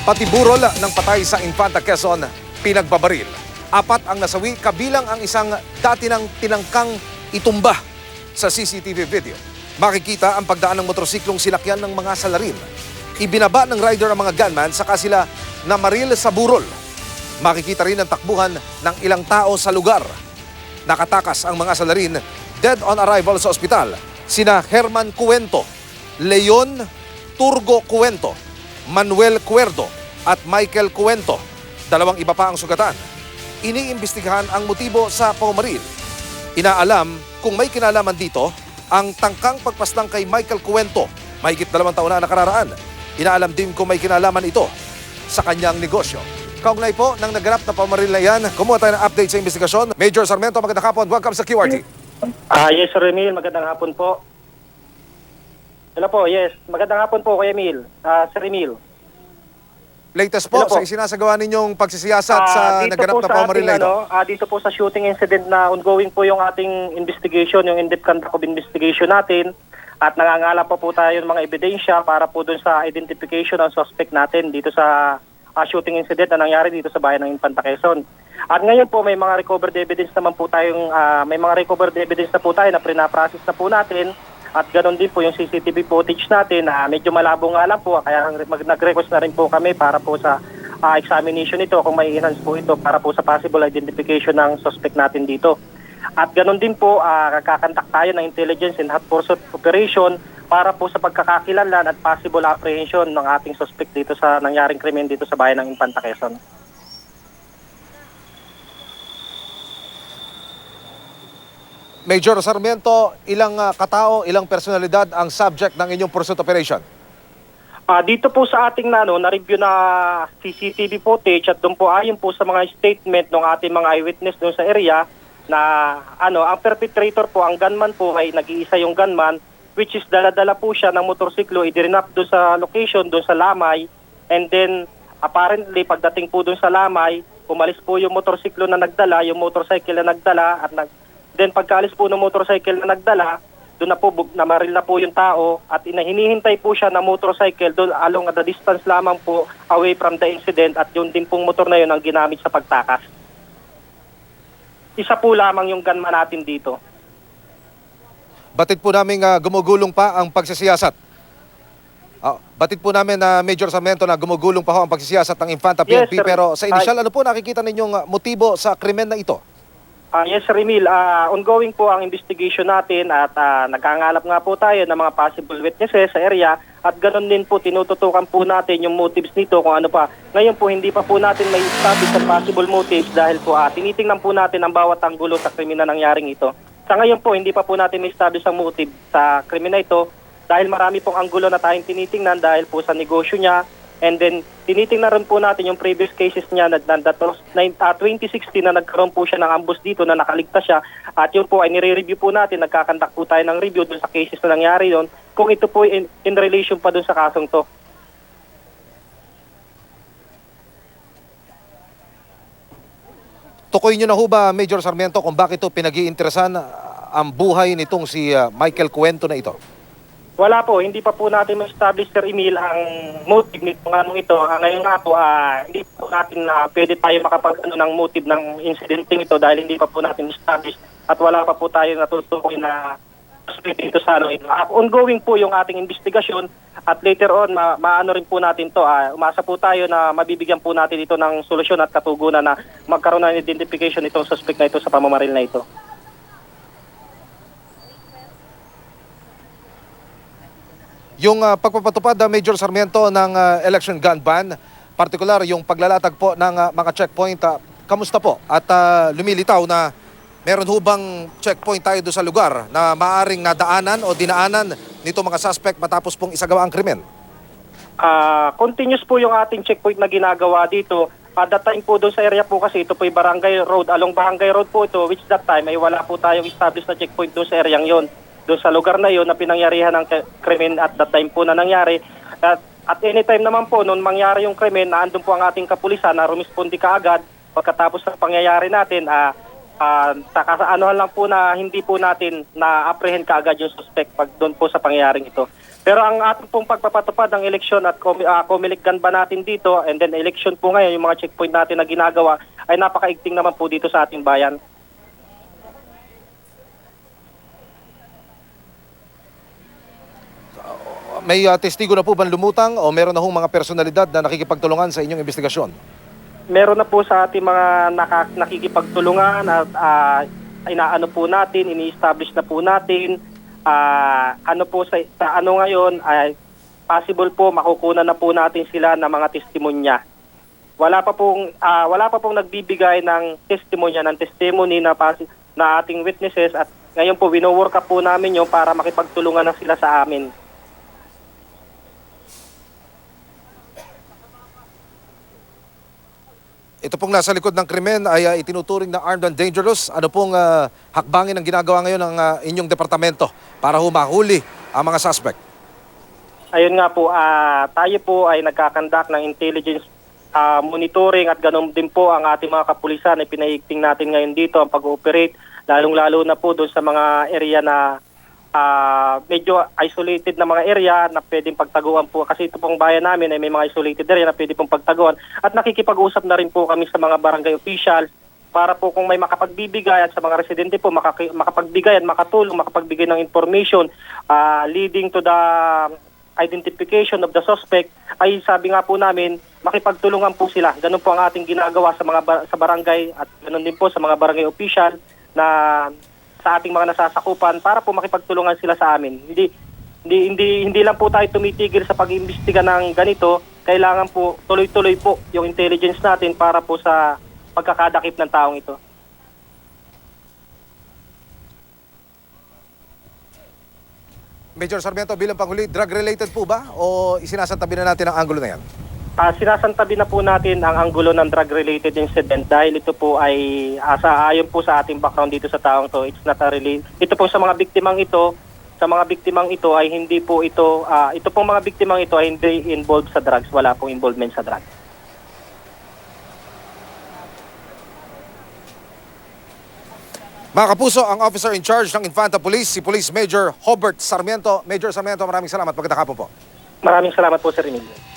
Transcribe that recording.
Pati burol ng patay sa Infanta Quezon, pinagbabaril. 4 ang nasawi, kabilang ang isang dati ng tinangkang itumba sa CCTV video. Makikita ang pagdaan ng motorsiklong sinakyan ng mga salarin. Ibinaba ng rider ang mga gunman saka sila namaril sa burol. Makikita rin ang takbuhan ng ilang tao sa lugar. Nakatakas ang mga salarin, dead on arrival sa ospital. Sina Herman Cuento, Leon Turgo Cuento, Manuel Cuerdo at Michael Cuento. 2 iba pa ang sugatan. Iniimbestigahan ang motibo sa pamamaril. Inaalam kung may kinalaman dito ang tangkang pagpaslang kay Michael Cuento, mahigit 2 taon na nakararaan. Inaalam din kung may kinalaman ito sa kanyang negosyo. Kaugnay po ng naganap na pamamaril na yan, kumuha tayo ng update sa investigasyon. Major Sarmiento, magandang hapon. Welcome sa QRT. Yes, Sir Emil. Magandang hapon po. Hello po, yes. Magandang hapon po, Kuya Emil. Sir Emil. Latest po sa isinasagawa ninyong pagsisiyasat sa naganap na pamamaril na ito. Dito po sa shooting incident na ongoing po yung ating investigation, yung in-depth conduct of investigation natin. At nangangala pa po tayo ng mga ebidensya para po dun sa identification ng suspect natin dito sa shooting incident na nangyari dito sa bayan ng Infanta Quezon. At ngayon po may mga recovered evidence naman po tayong na po tayo na pre-process na po natin. At ganoon din po yung CCTV footage natin na medyo malabo nga lang po, kaya nag-request na rin po kami para po sa examination nito kung may enhance po ito para po sa possible identification ng suspect natin dito. At ganoon din po kakandak tayo ng intelligence and hot pursuit operation para po sa pagkakakilanlan at possible apprehension ng ating suspect dito sa nangyaring krimen dito sa bayan ng Infanta Quezon. Major Sarmiento, ilang katao, ilang personalidad ang subject ng inyong pursuit operation? Dito po sa ating na-review na CCTV footage at doon po ayon po sa mga statement ng ating mga eyewitness doon sa area na ang perpetrator po, ang gunman po ay nag-iisa yung gunman, which is dala-dala po siya ng motorsiklo, idirinap doon sa location, doon sa Lamay, and then apparently pagdating po doon sa Lamay, umalis po yung motorsiklo na nagdala, yung motorcycle na nagdala, at then pagkaalis po ng motorcycle na nagdala, doon na po namaril na po yung tao at hinihintay po siya na motorcycle doon along at the distance lamang po away from the incident at yun din pong motor na yun ang ginamit sa pagtakas. Isa po lamang yung gunman natin dito. Batid po namin gumugulong pa ang pagsisiyasat. Batid po namin na Major Sarmiento na gumugulong pa ho ang pagsisiyasat ng Infanta PNP, Yes, pero sa initial ano po nakikita ninyong motibo sa krimen na ito? Yes, Sir Emil. Ongoing po ang investigation natin at nagkangalap nga po tayo ng mga possible witnesses sa area at ganoon din po tinututukan po natin yung motives nito kung ano pa. Ngayon po hindi pa po natin may establish ang possible motives dahil po tinitingnan po natin ang bawat anggulo sa krimen na nangyaring ito. Sa ngayon po hindi pa po natin may establish ang motive sa krimen na ito dahil marami pong anggulo na tayong tinitingnan dahil po sa negosyo niya. And then, tinitingnan rin po natin yung previous cases niya na 2016 na nagkaroon po siya ng ambush dito na nakaligtas siya. At yun po ay nire-review po natin, nagkakandak po tayo ng review dun sa cases na nangyari yun kung ito po in relation pa dun sa kasong to. Tukoy nyo na ho ba, Major Sarmiento, kung bakit ito pinag-iinteresan ang buhay nitong si Michael Cuento na ito? Wala po, hindi pa po natin ma-establish, Sir Emil, ang motive nitong anong ito. Ngayon nga po, hindi po natin pwede tayo ng motive ng incidenting ito dahil hindi pa po natin establish at wala pa po tayo natutukoy na suspect dito sa ito. Ongoing po yung ating investigasyon at later on, maano rin po natin to. Umasa po tayo na mabibigyan po natin ito ng solusyon at katugunan na magkaroon ng identification itong suspect na ito sa pamamaril na ito. Yung pagpapatupad, Major Sarmiento, ng election gun ban, partikular yung paglalatag po ng mga checkpoint, kamusta po? At lumilitaw na meron hubang checkpoint tayo doon sa lugar na maaring nadaanan o dinaanan nito mga suspect matapos pong isagawa ang krimen? Continuous po yung ating checkpoint na ginagawa dito. At that time po doon sa area po kasi ito po yung Barangay Road. Along Barangay Road po ito, which that time ay wala po tayong established na checkpoint doon sa areang yon. Doon sa lugar na yon na pinangyarihan ng krimen at that time po na nangyari. At anytime naman po, noon mangyari yung krimen, naandun po ang ating kapulisan na rumispondi kaagad pagkatapos ng pangyayari natin. Anuhan lang po na hindi po natin na-apprehend kaagad yung suspect pag doon po sa pangyayaring ito. Pero ang ating pong pagpapatupad ng eleksyon at Comelec ba natin dito, and then election po ngayon, yung mga checkpoint natin na ginagawa ay napakaigting naman po dito sa ating bayan. May testigo na po bang lumutang o meron na hong mga personalidad na nakikipagtulungan sa inyong investigasyon? Meron na po sa ating mga nakikipagtulungan at inaano po natin, ini-establish na po natin. Ano po sa ano ngayon ay possible po makukunan na po natin sila ng mga testimonya. Wala pa pong nagbibigay ng testimonya, ng testimony na ating witnesses, at ngayon po wino-work up po namin yung para makipagtulungan na sila sa amin. Ito pong nasa likod ng krimen ay itinuturing na armed and dangerous. Ano pong hakbangin ang ginagawa ngayon ng inyong departamento para humahuli ang mga suspect? Ayun nga po, tayo po ay nagkakandak ng intelligence monitoring, at ganun din po ang ating mga kapulisan ay pinahigting natin ngayon dito ang pag-ooperate, lalong-lalo na po doon sa mga area na medyo isolated na mga area na pwedeng pagtaguan po, kasi ito pong bayan namin ay may mga isolated area na pwede pong pagtaguan, at nakikipag-usap na rin po kami sa mga barangay officials para po kung may makapagbibigay, at sa mga residente po makapagbigay at makatulong, makapagbigay ng information leading to the identification of the suspect, ay sabi nga po namin makipagtulungan po sila. Ganun po ang ating ginagawa sa barangay, at ganun din po sa mga barangay official na sa ating mga nasasakupan para po makipagtulungan sila sa amin. Hindi lang po tayo tumitigil sa pag-iimbestiga ng ganito. Kailangan po tuloy-tuloy po yung intelligence natin para po sa pagkakadakip ng taong ito. Major Sarmiento, bilang panghuli, drug-related po ba o isinasantabi na natin ang angulo na yan? Sinasantabi na po natin ang anggulo ng drug-related incident dahil ito po ay ayon po sa ating background dito sa taong to. It's not a ito po sa mga biktimang ito, ay hindi po ito, ito pong mga biktimang ito ay hindi involved sa drugs, wala pong involvement sa drugs. Mga kapuso, ang officer in charge ng Infanta Police, si Police Major Hobert Sarmiento. Major Sarmiento, maraming salamat. Magandang hapon po. Maraming salamat po, Sir Emilio.